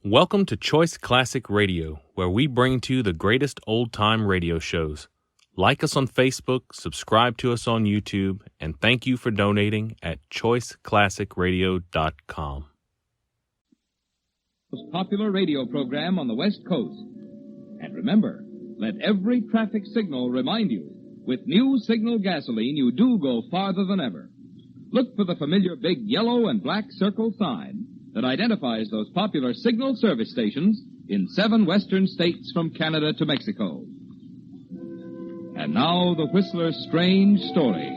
Welcome to Choice Classic Radio, where we bring to you the greatest old-time radio shows. Like us on Facebook, subscribe to us on YouTube, and thank you for donating at choiceclassicradio.com. Most popular radio program on the West Coast. And remember, let every traffic signal remind you, with new Signal gasoline, you do go farther than ever. Look for the familiar big yellow and black circle sign that identifies those popular Signal service stations in 7 western states from Canada to Mexico. And now the Whistler's strange story.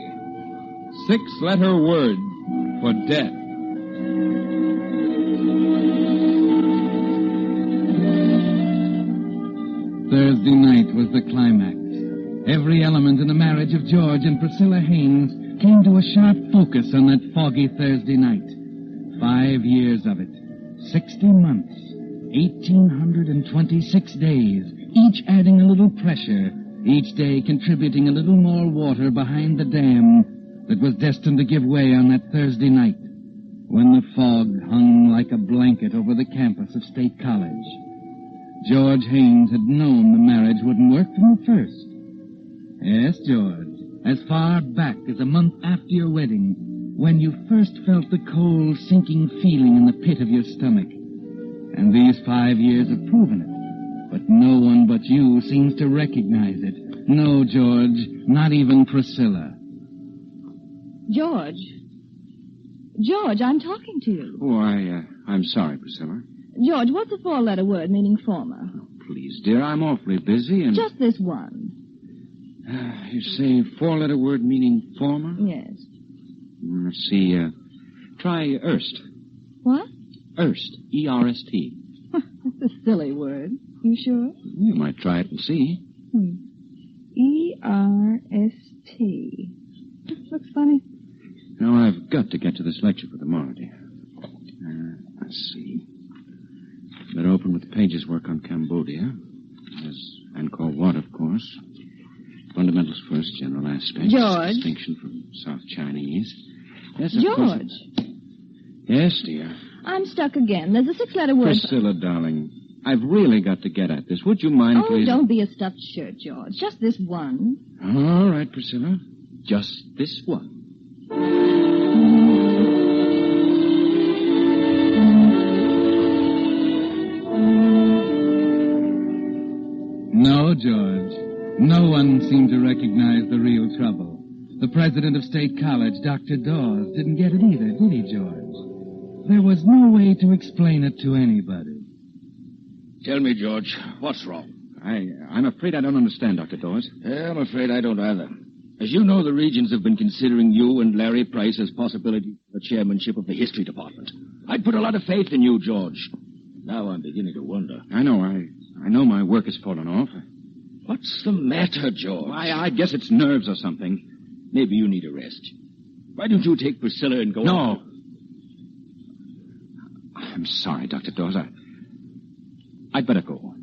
6-letter word for death. Thursday night was the climax. Every element in the marriage of George and Priscilla Haynes came to a sharp focus on that foggy Thursday night. 5 years of it. 60 months. 1,826 days, each adding a little pressure, each day contributing a little more water behind the dam that was destined to give way on that Thursday night, when the fog hung like a blanket over the campus of State College. George Haynes had known the marriage wouldn't work from the first. Yes, George, as far back as a month after your wedding, when you first felt the cold, sinking feeling in the pit of your stomach. And these 5 years have proven it. But no one but you seems to recognize it. No, George, not even Priscilla. George, I'm talking to you. Oh, I'm sorry, Priscilla. George, what's a 4-letter word meaning former? Oh, please, dear, I'm awfully busy and... Just this one. You say 4-letter word meaning former? Yes. Let's see, try erst. What? Erst, E-R-S-T. That's a silly word. You sure? You might try it and see. E-R-S-T. Looks funny. Now, I've got to get to this lecture for tomorrow, dear. Let's see. Better open with Page's work on Cambodia. There's Angkor Wat, of course. Fundamentals first, general aspects. George. Distinction from South Chinese. Yes, of George. course. Yes, dear. I'm stuck again. There's a 6-letter word. Priscilla, darling, I've really got to get at this. Would you mind, please? Oh, don't be a stuffed shirt, George. Just this one. All right, Priscilla. Just this one. No, George. No one seemed to recognize the real trouble. The president of State College, Dr. Dawes, didn't get it either, did he, George? There was no way to explain it to anybody. Tell me, George, what's wrong? I'm afraid I don't understand, Dr. Dawes. Yeah, I'm afraid I don't either. As you know, the Regents have been considering you and Larry Price as possibilities for the chairmanship of the history department. I'd put a lot of faith in you, George. Now I'm beginning to wonder. I know my work has fallen off. What's the matter, George? I guess it's nerves or something. Maybe you need a rest. Why don't you take Priscilla and go No. on? I'm sorry, Dr. Dawes. I'd better go.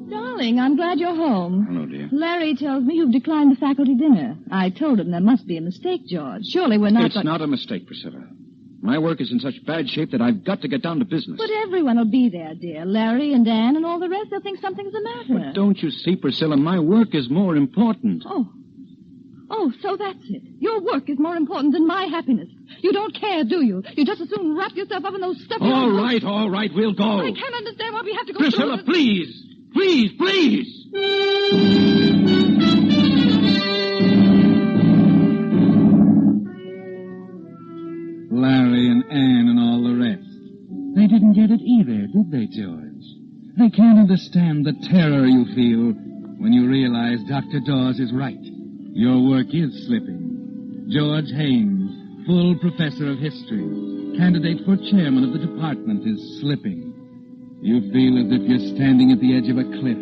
Darling, I'm glad you're home. Hello, dear. Larry tells me you've declined the faculty dinner. I told him there must be a mistake, George. Surely we're not... It's not a mistake, Priscilla. My work is in such bad shape that I've got to get down to business. But everyone will be there, dear. Larry and Ann and all the rest. They'll think something's the matter. But don't you see, Priscilla, my work is more important. Oh, so that's it. Your work is more important than my happiness. You don't care, do you? You just as soon wrap yourself up in those stuffy... All right, we'll go. I can't understand why we have to go Priscilla, through... please! Please! Larry and Ann and all the rest. They didn't get it either, did they, George? They can't understand the terror you feel when you realize Dr. Dawes is right. Your work is slipping. George Haynes, full professor of history, candidate for chairman of the department, is slipping. You feel as if you're standing at the edge of a cliff,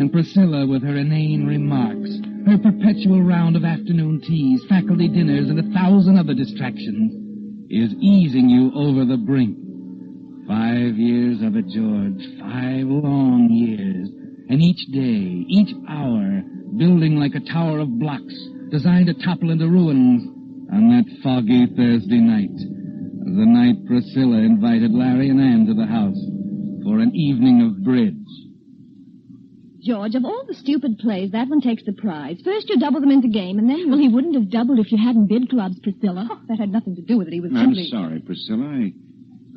and Priscilla, with her inane remarks, her perpetual round of afternoon teas, faculty dinners, and 1,000 other distractions, is easing you over the brink. 5 years of it, George. 5 long years. And each day, each hour, building like a tower of blocks, designed to topple into ruins on that foggy Thursday night. The night Priscilla invited Larry and Ann to the house for an evening of bridge. George, of all the stupid plays, that one takes the prize. First you double them into game, and then you... Well, he wouldn't have doubled if you hadn't bid clubs, Priscilla. Oh, that had nothing to do with it. He was I'm simply... sorry, Priscilla.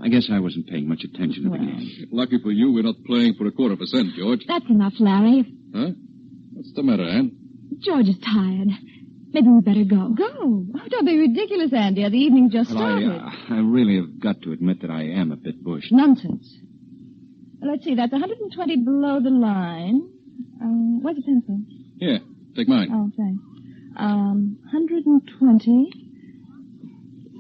I guess I wasn't paying much attention to the game. Lucky for you, we're not playing for 1/4%, George. That's enough, Larry. Huh? What's the matter, Ann? George is tired. Maybe we better go. Go? Oh, don't be ridiculous, Andy. The evening just Well, started. I really have got to admit that I am a bit bushed. Nonsense. Let's see, that's 120 below the line. Where's the pencil? Here, take mine. Oh, thanks. 120.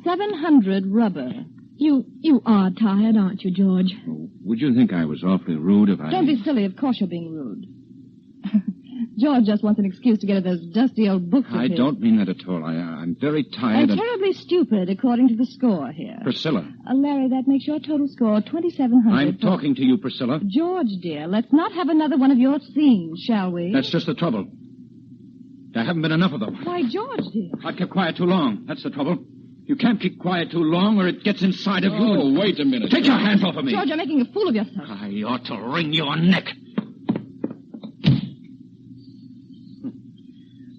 700 rubber. You are tired, aren't you, George? Would you think I was awfully rude if I... Don't be silly. Of course you're being rude. George just wants an excuse to get at those dusty old books of I his. don't mean that at all. I'm very tired And terribly stupid, according to the score here. Priscilla, Larry, that makes your total score 2,700. I'm talking to you, Priscilla. George, dear, let's not have another one of your scenes, shall we? That's just the trouble. There haven't been enough of them. Why, George, dear. I've kept quiet too long. That's the trouble. You can't keep quiet too long or it gets inside of you. Oh, wait a minute. Take your hands off of me. George, you're making a fool of yourself. I ought to wring your neck.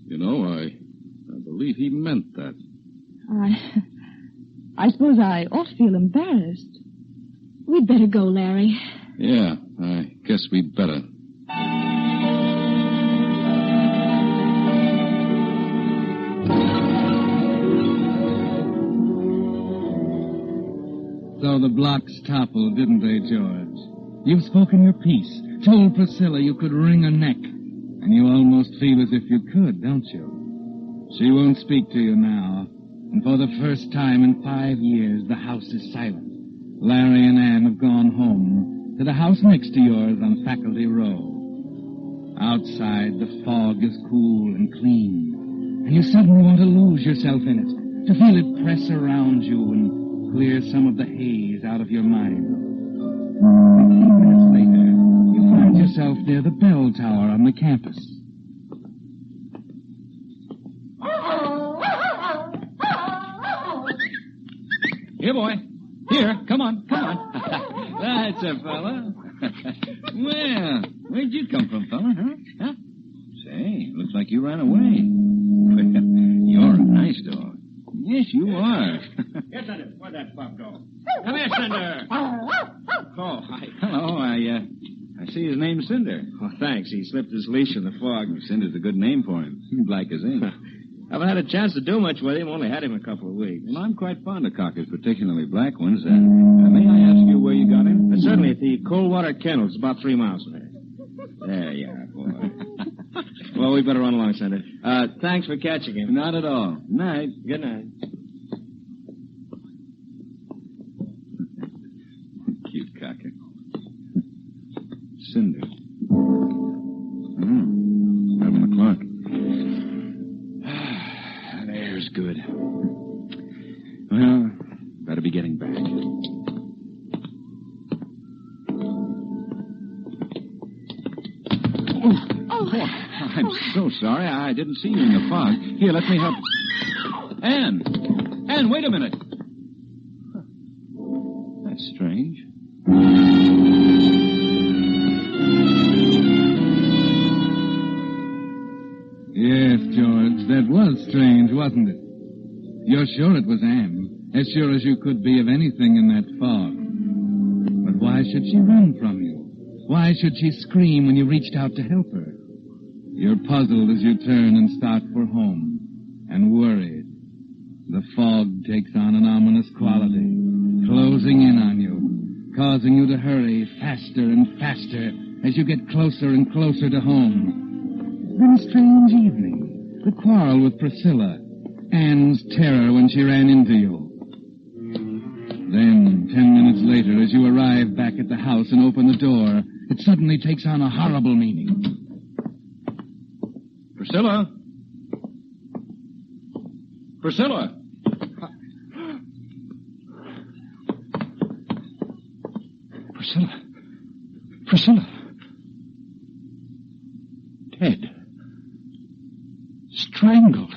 You know, I believe he meant that. I suppose I ought to feel embarrassed. We'd better go, Larry. Yeah, I guess we'd better. So the blocks toppled, didn't they, George? You've spoken your piece, told Priscilla you could wring a neck, and you almost feel as if you could, don't you? She won't speak to you now, and for the first time in 5 years, the house is silent. Larry and Ann have gone home to the house next to yours on Faculty Row. Outside, the fog is cool and clean, and you suddenly want to lose yourself in it, to feel it press around you and clear some of the haze out of your mind. 15 minutes later, you find yourself near the bell tower on the campus. Here, boy. Here, come on. That's a fella. Well, where'd you come from, fella, huh? Say, looks like you ran away. You're a nice dog. Yes, you are. Yes, Cinder. Where'd that pup go? Come here, Cinder. Oh, hi. Hello, I see his name's Cinder. Oh, thanks. He slipped his leash in the fog. Cinder's a good name for him. Black as ink. Haven't had a chance to do much with him. Only had him a couple of weeks. Well, I'm quite fond of cockers, particularly black ones. May I ask you where you got him? Certainly at the Coldwater Kennels, about 3 miles from here. There you are, boy. Well, we better run along, Cinder. Thanks for catching him. Not at all. Night. Good night. Cute cocker. Cinder. 11 o'clock. That air's good. Well, better be getting back. Oh, I'm so sorry. I didn't see you in the fog. Here, let me help. Ann, wait a minute. That's strange. Yes, George, that was strange, wasn't it? You're sure it was Anne, as sure as you could be of anything in that fog. But why should she run from you? Why should she scream when you reached out to help her? You're puzzled as you turn and start for home, and worried. The fog takes on an ominous quality, closing in on you, causing you to hurry faster and faster as you get closer and closer to home. Then a strange evening, the quarrel with Priscilla, Anne's terror when she ran into you. Then, 10 minutes later, as you arrive back at the house and open the door, it suddenly takes on a horrible meaning. Priscilla? Priscilla? Priscilla? Dead. Strangled.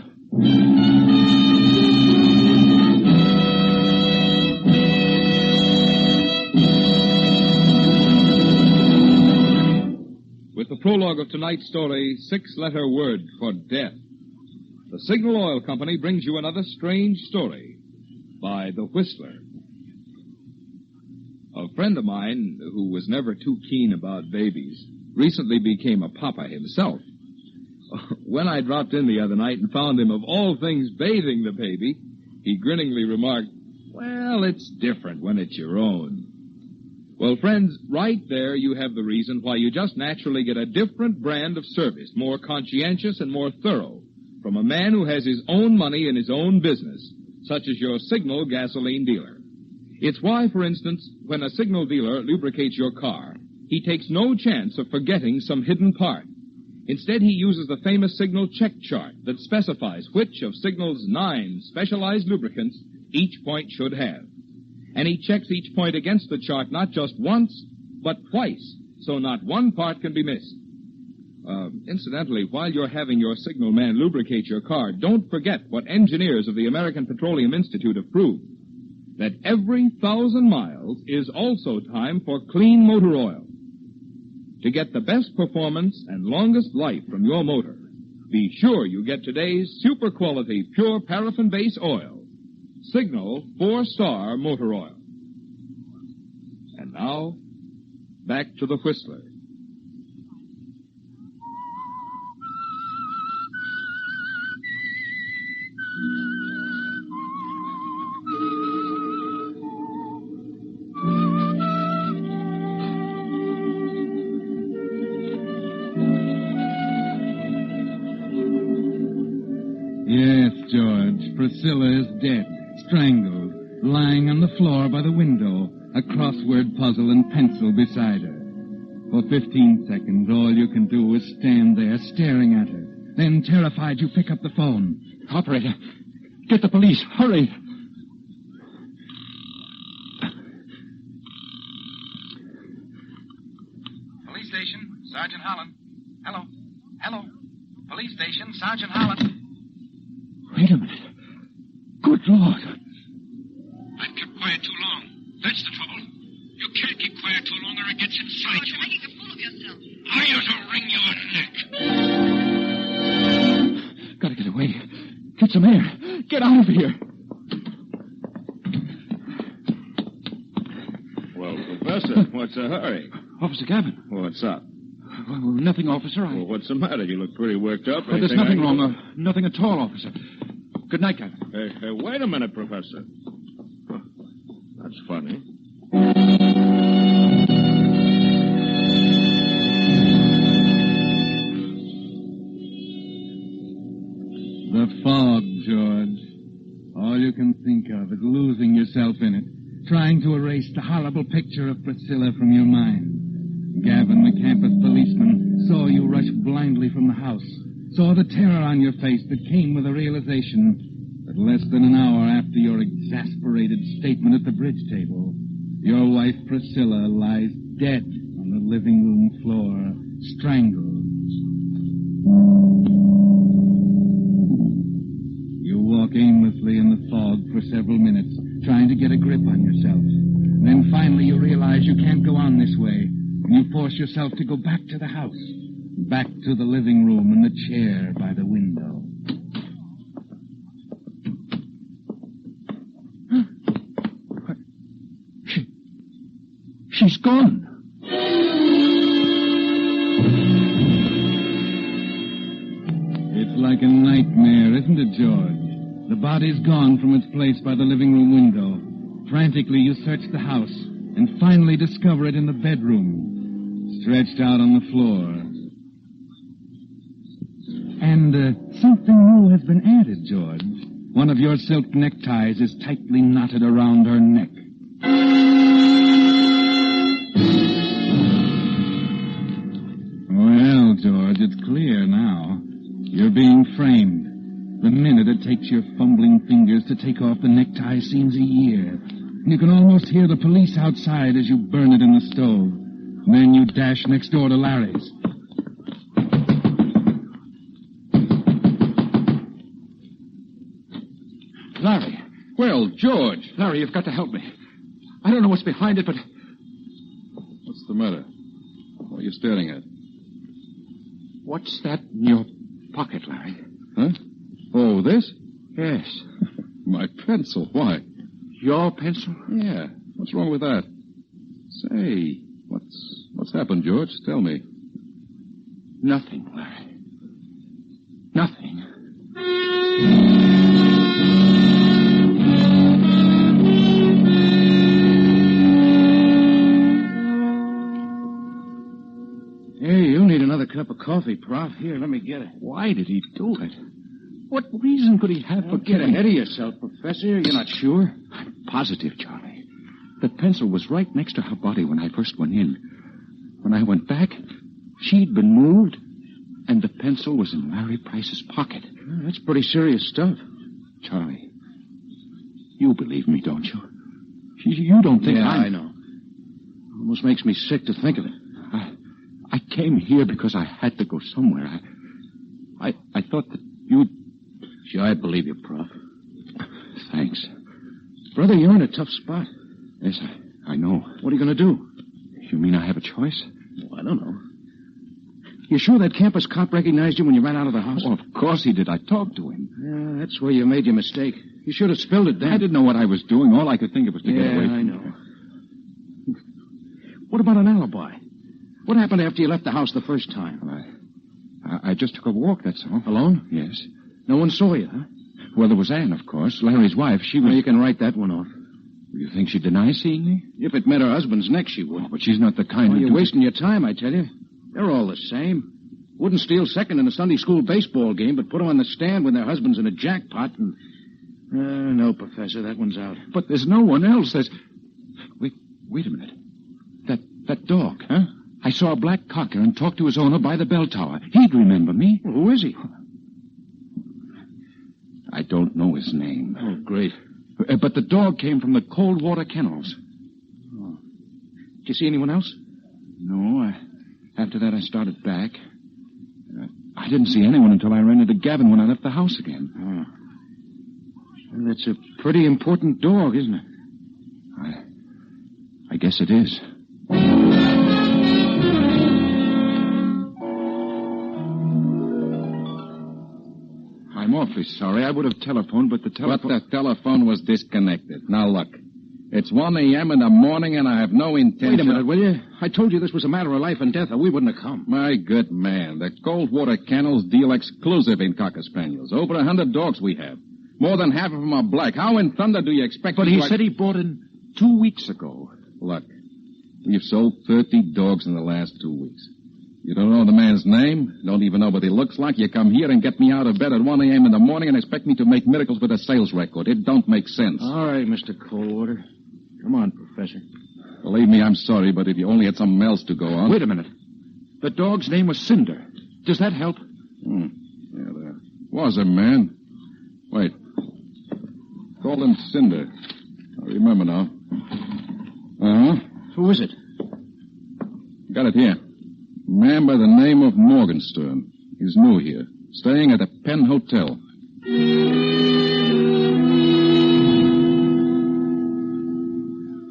With the prologue of tonight's story, 6-letter word for death, the Signal Oil Company brings you another strange story by The Whistler. A friend of mine, who was never too keen about babies, recently became a papa himself. When I dropped in the other night and found him, of all things, bathing the baby, he grinningly remarked, "Well, it's different when it's your own." Well, friends, right there you have the reason why you just naturally get a different brand of service, more conscientious and more thorough, from a man who has his own money in his own business, such as your Signal gasoline dealer. It's why, for instance, when a Signal dealer lubricates your car, he takes no chance of forgetting some hidden part. Instead, he uses the famous Signal check chart that specifies which of Signal's 9 specialized lubricants each point should have. And he checks each point against the chart not just once, but twice, so not one part can be missed. Incidentally, while you're having your Signal man lubricate your car, don't forget what engineers of the American Petroleum Institute have proved, that every 1,000 miles is also time for clean motor oil. To get the best performance and longest life from your motor, be sure you get today's super quality pure paraffin base oil, Signal 4-Star Motor Oil. And now, back to the Whistler. Yes, George, Priscilla is dead, strangled, lying on the floor by the window, a crossword puzzle and pencil beside her. For 15 seconds, all you can do is stand there staring at her. Then, terrified, you pick up the phone. Operator, get the police. Hurry. Police station, Sergeant Holland. Hello. Hello. Police station, Sergeant Holland. Wait a minute. Good Lord. I've kept quiet too long. That's the trouble. You can't keep quiet too long or it gets inside you. You're making a fool of yourself. I ought to wring your neck. Gotta get away. Get some air. Get out of here. Well, Professor, what's the hurry? Officer Gavin. What's up? Well, nothing, officer. Well, what's the matter? You look pretty worked up. There's Anything nothing I can wrong. do? Nothing at all, officer. Good night, Gavin. Hey, wait a minute, Professor. Huh, that's funny. The fog, George. All you can think of is losing yourself in it, trying to erase the horrible picture of Priscilla from your mind. Gavin, the campus policeman, saw you rush blindly from the house, saw the terror on your face that came with the realization that less than an hour after your exasperated statement at the bridge table, your wife Priscilla lies dead on the living room floor, strangled. You walk aimlessly in the fog for several minutes, trying to get a grip on yourself. Then finally you realize you can't go on this way, and you force yourself to go back to the house, back to the living room and the chair by the window. She's gone. It's like a nightmare, isn't it, George? The body's gone from its place by the living room window. Frantically, you search the house and finally discover it in the bedroom, stretched out on the floor. And something new has been added, George. One of your silk neckties is tightly knotted around her neck. Well, George, it's clear now. You're being framed. The minute it takes your fumbling fingers to take off the necktie seems a year. You can almost hear the police outside as you burn it in the stove. Then you dash next door to Larry's. hell, George? Larry, you've got to help me. I don't know what's behind it, but... What's the matter? What are you staring at? What's that in your pocket, Larry? Huh? Oh, this? Yes. My pencil. Why? Your pencil? Yeah. What's wrong with that? Say, what's happened, George? Tell me. Nothing, Larry. Nothing. Hey, you need another cup of coffee, Prof. Here, let me get it. Why did he do it? What reason could he have for Don't get killing ahead of yourself, Professor. You're not sure? I'm positive, Charlie. The pencil was right next to her body when I first went in. When I went back, she'd been moved, and the pencil was in Larry Price's pocket. Well, that's pretty serious stuff. Charlie, you believe me, don't you? You don't think I know. Almost makes me sick to think of it. I came here because I had to go somewhere. I thought that you'd... Sure, I believe you, Prof. Thanks. Brother, you're in a tough spot. Yes, I know. What are you going to do? You mean I have a choice? Well, I don't know. You sure that campus cop recognized you when you ran out of the house? Oh, of course he did. I talked to him. Yeah, that's where you made your mistake. You should have spilled it then. I didn't know what I was doing. All I could think of was to get away from I know. What about an alibi? What happened after you left the house the first time? Well, I just took a walk, that's all. Alone? Yes. No one saw you, huh? Well, there was Anne, of course, Larry's wife. She was... Well, you can write that one off. You think she'd deny seeing me? If it met her husband's neck, she would. Oh, but she's not the kind You're wasting your time, I tell you. They're all the same. Wouldn't steal second in a Sunday school baseball game, but put them on the stand when their husband's in a jackpot and... no, Professor, that one's out. But there's no one else. Wait a minute. That dog, huh? I saw a black cocker and talked to his owner by the bell tower. He'd remember me. Well, who is he? I don't know his name. Oh, great. But the dog came from the cold water kennels. Oh. Did you see anyone else? No. After that, I started back. I didn't see anyone until I ran into Gavin when I left the house again. Oh. Well, that's a pretty important dog, isn't it? I guess it is. I'm awfully sorry. I would have telephoned, but the telephone... But the telephone was disconnected. Now, look. It's 1 a.m. in the morning, and I have no intention... Wait a minute, will you? I told you this was a matter of life and death, or we wouldn't have come. My good man, the cold water kennels deal exclusive in Cocker Spaniels. Over 100 dogs we have. More than half of them are black. How in thunder do you expect... But he said he bought in 2 weeks ago. Look, we've sold 30 dogs in the last 2 weeks. You don't know the man's name, don't even know what he looks like. You come here and get me out of bed at 1 a.m. in the morning and expect me to make miracles with a sales record. It don't make sense. All right, Mr. Coldwater. Come on, Professor. Believe me, I'm sorry, but if you only had something else to go on... Wait a minute. The dog's name was Cinder. Does that help? Yeah, there was a man. Wait. Call him Cinder. I remember now. Uh-huh. Who is it? Got it here. A man by the name of Morgenstern. He's new here. Staying at the Penn Hotel.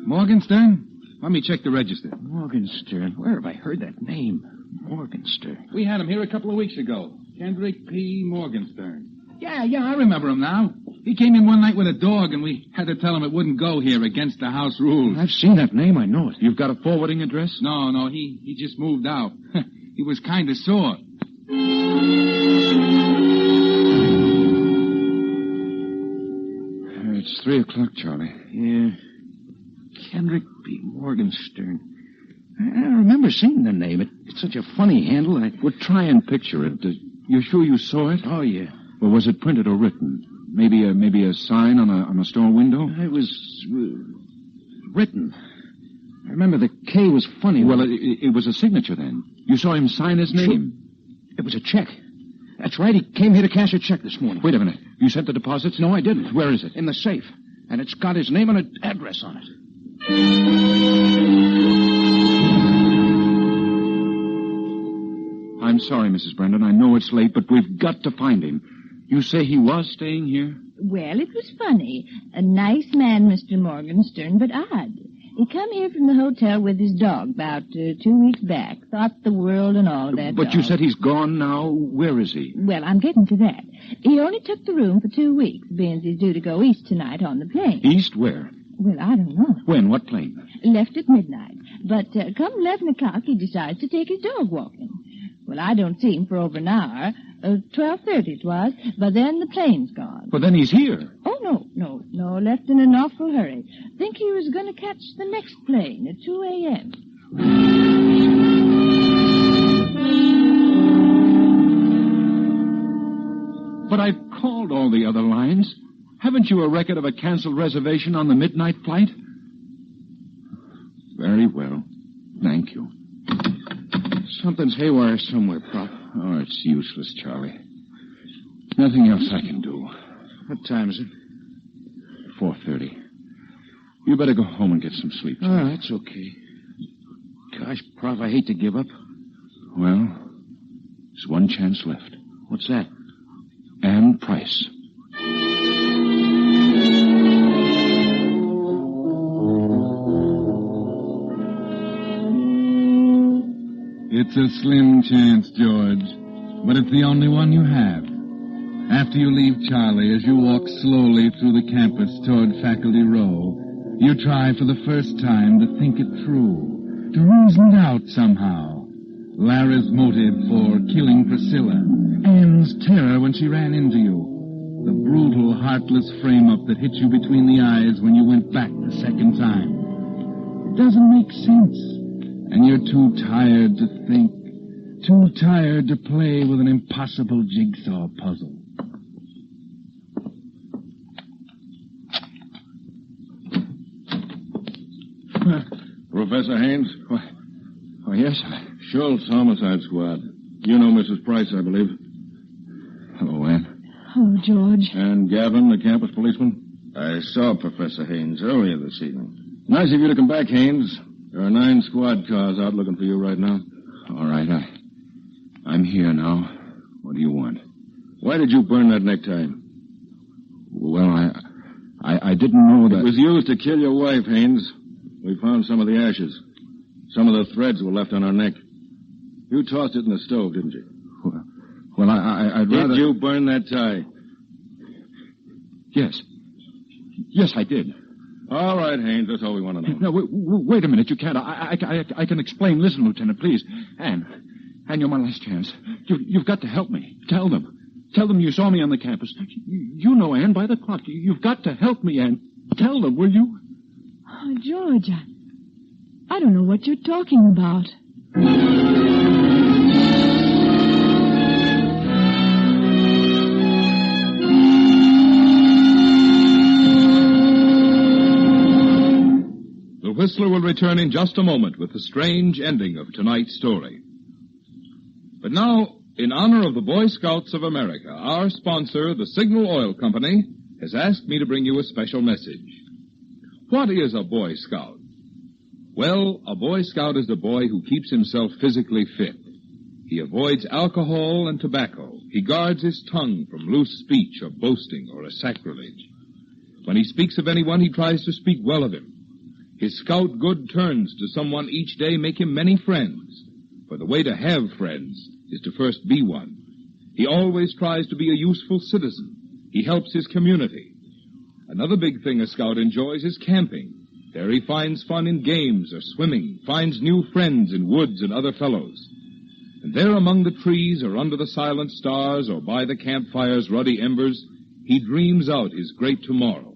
Morgenstern? Let me check the register. Morgenstern. Where have I heard that name? Morgenstern. We had him here a couple of weeks ago. Kendrick P. Morgenstern. Yeah, I remember him now. He came in one night with a dog, and we had to tell him it wouldn't go here against the house rules. I've seen that name. I know it. You've got a forwarding address? No, he just moved out. He was kind of sore. It's 3 o'clock, Charlie. Yeah. Kendrick P. Morgenstern. I remember seeing the name. It's such a funny handle. Well, try and picture it. You sure you saw it? Oh, yeah. Or was it printed or written? Maybe a sign on a store window? It was written. I remember the K was funny. Well, it was a signature then. You saw him sign his name. It was a check. That's right. He came here to cash a check this morning. Wait a minute. You sent the deposits? No, I didn't. Where is it? In the safe. And it's got his name and an address on it. I'm sorry, Mrs. Brendan. I know it's late, but we've got to find him. You say he was staying here? Well, it was funny. A nice man, Mr. Morgenstern, but odd. He come here from the hotel with his dog about 2 weeks back. Thought the world and all of that. But dog. you said he's gone now. Where is he? Well, I'm getting to that. He only took the room for 2 weeks, being he's due to go east tonight on the plane. East where? Well, I don't know. When? What plane? Left at midnight. But come 11 o'clock, he decides to take his dog walking. Well, I don't see him for over an hour. 12:30 it was. But then the plane's gone. Well, then he's here. Oh, no. Left in an awful hurry. Think he was going to catch the next plane at 2 a.m. But I've called all the other lines. Haven't you a record of a canceled reservation on the midnight flight? Very well. Thank you. Something's haywire somewhere, Prof. Oh, it's useless, Charlie. Nothing else I can do. What time is it? 4:30. You better go home and get some sleep. Oh, that's okay. Gosh, Prof, I hate to give up. Well, there's one chance left. What's that? Ann Price. It's a slim chance, George, but it's the only one you have. After you leave Charlie, as you walk slowly through the campus toward Faculty Row, you try for the first time to think it through, to reason it out somehow. Lara's motive for killing Priscilla, Anne's terror when she ran into you, the brutal, heartless frame-up that hit you between the eyes when you went back the second time. It doesn't make sense. And you're too tired to think, too tired to play with an impossible jigsaw puzzle. Professor Haynes? Oh, yes? Schultz Homicide Squad. You know Mrs. Price, I believe. Hello, Ann. Oh, George. And Gavin, the campus policeman? I saw Professor Haynes earlier this evening. Nice of you to come back, Haynes. There are 9 squad cars out looking for you right now. All right, I'm here now. What do you want? Why did you burn that necktie? Well, I didn't know that... It was used to kill your wife, Haynes. We found some of the ashes. Some of the threads were left on her neck. You tossed it in the stove, didn't you? Well, I'd rather... Did you burn that tie? Yes. Yes, I did. All right, Haynes, that's all we want to know. No, wait a minute. You can't. I can explain. Listen, Lieutenant, please. Ann, you're my last chance. You've got to help me. Tell them you saw me on the campus. You know, Ann, by the clock. You've got to help me, Ann. Tell them, will you? Oh, George, I don't know what you're talking about. The Whistler will return in just a moment with the strange ending of tonight's story. But now, in honor of the Boy Scouts of America, our sponsor, the Signal Oil Company, has asked me to bring you a special message. What is a Boy Scout? Well, a Boy Scout is a boy who keeps himself physically fit. He avoids alcohol and tobacco. He guards his tongue from loose speech or boasting or a sacrilege. When he speaks of anyone, he tries to speak well of him. His scout good turns to someone each day make him many friends. For the way to have friends is to first be one. He always tries to be a useful citizen. He helps his community. Another big thing a scout enjoys is camping. There he finds fun in games or swimming, finds new friends in woods and other fellows. And there among the trees or under the silent stars or by the campfire's ruddy embers, he dreams out his great tomorrow.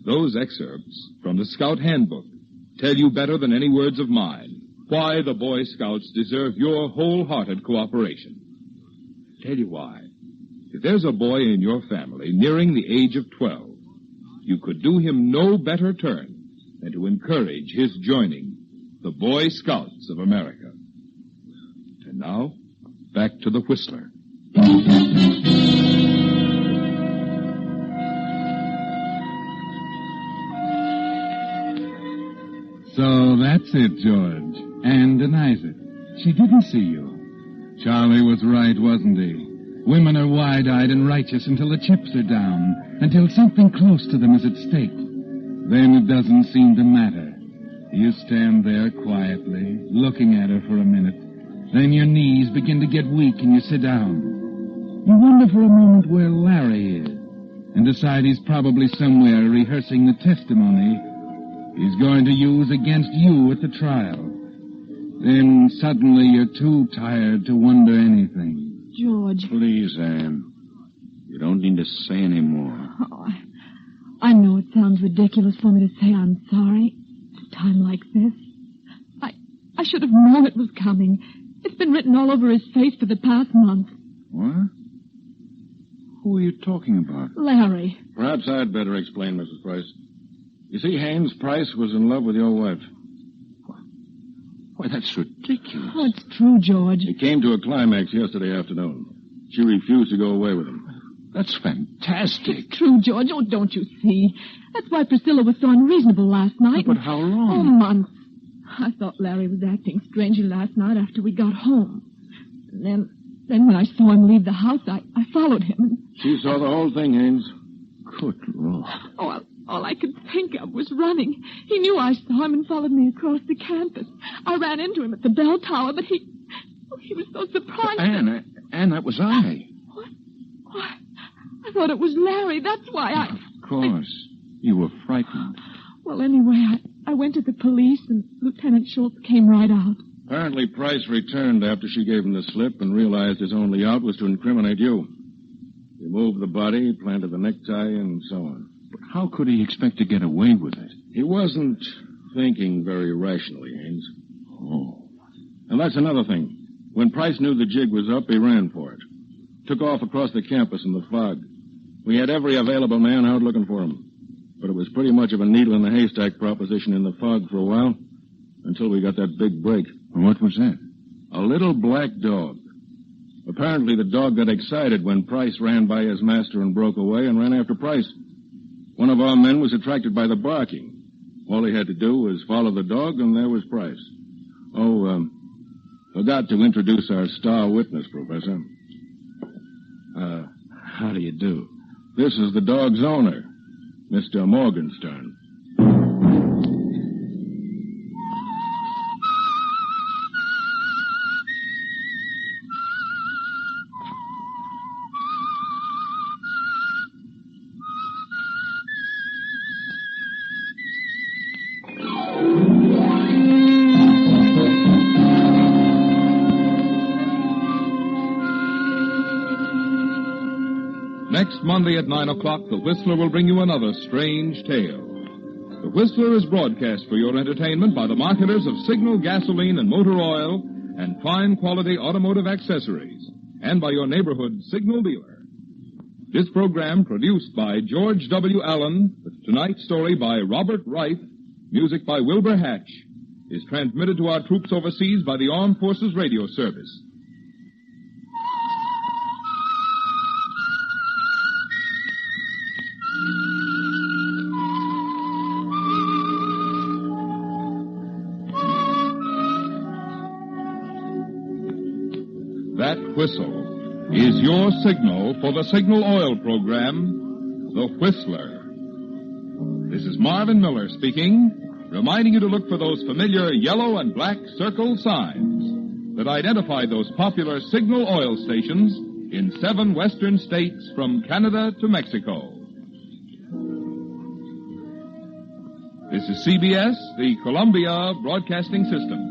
Those excerpts from the Scout Handbook tell you better than any words of mine why the Boy Scouts deserve your wholehearted cooperation. Tell you why. If there's a boy in your family nearing the age of 12, you could do him no better turn than to encourage his joining the Boy Scouts of America. And now, back to the Whistler. So that's it, George. Anne denies it. She didn't see you. Charlie was right, wasn't he? Women are wide-eyed and righteous until the chips are down, until something close to them is at stake. Then it doesn't seem to matter. You stand there quietly, looking at her for a minute. Then your knees begin to get weak and you sit down. You wonder for a moment where Larry is, and decide he's probably somewhere rehearsing the testimony he's going to use against you at the trial. Then suddenly you're too tired to wonder anything. George. Please, Anne. You don't need to say any more. Oh, I know it sounds ridiculous for me to say I'm sorry at a time like this. I should have known it was coming. It's been written all over his face for the past month. What? Who are you talking about? Larry. Perhaps I'd better explain, Mrs. Price. You see, Haynes Price was in love with your wife. Why, that's ridiculous. Oh, it's true, George. It came to a climax yesterday afternoon. She refused to go away with him. That's fantastic. It's true, George. Oh, don't you see? That's why Priscilla was so unreasonable last night. But how long? Oh, months. I thought Larry was acting strangely last night after we got home. And then when I saw him leave the house, I followed him. She saw the whole thing, Haynes. Good Lord. Oh, all I could think of was running. He knew I saw him and followed me across the campus. I ran into him at the bell tower, but he was so surprised. Anne, that was I. What? Why, I thought it was Larry. That's why I... Of course. You were frightened. Well, anyway, I went to the police, and Lieutenant Schultz came right out. Apparently, Price returned after she gave him the slip and realized his only out was to incriminate you. He moved the body, planted the necktie, and so on. But how could he expect to get away with it? He wasn't thinking very rationally, Haynes. Oh. And that's another thing. When Price knew the jig was up, he ran for it. Took off across the campus in the fog. We had every available man out looking for him. But it was pretty much of a needle in the haystack proposition in the fog for a while, until we got that big break. What was that? A little black dog. Apparently the dog got excited when Price ran by his master and broke away and ran after Price. One of our men was attracted by the barking. All he had to do was follow the dog, and there was Price. Forgot to introduce our star witness, Professor. How do you do? This is the dog's owner, Mr. Morgenstern. Next Monday at 9 o'clock, The Whistler will bring you another strange tale. The Whistler is broadcast for your entertainment by the marketers of Signal gasoline and motor oil and fine quality automotive accessories, and by your neighborhood Signal dealer. This program, produced by George W. Allen, with tonight's story by Robert Wright, music by Wilbur Hatch, is transmitted to our troops overseas by the Armed Forces Radio Service. That whistle is your signal for the Signal Oil program, The Whistler. This is Marvin Miller speaking, reminding you to look for those familiar yellow and black circle signs that identify those popular Signal oil stations in 7 western states from Canada to Mexico. This is CBS, the Columbia Broadcasting System.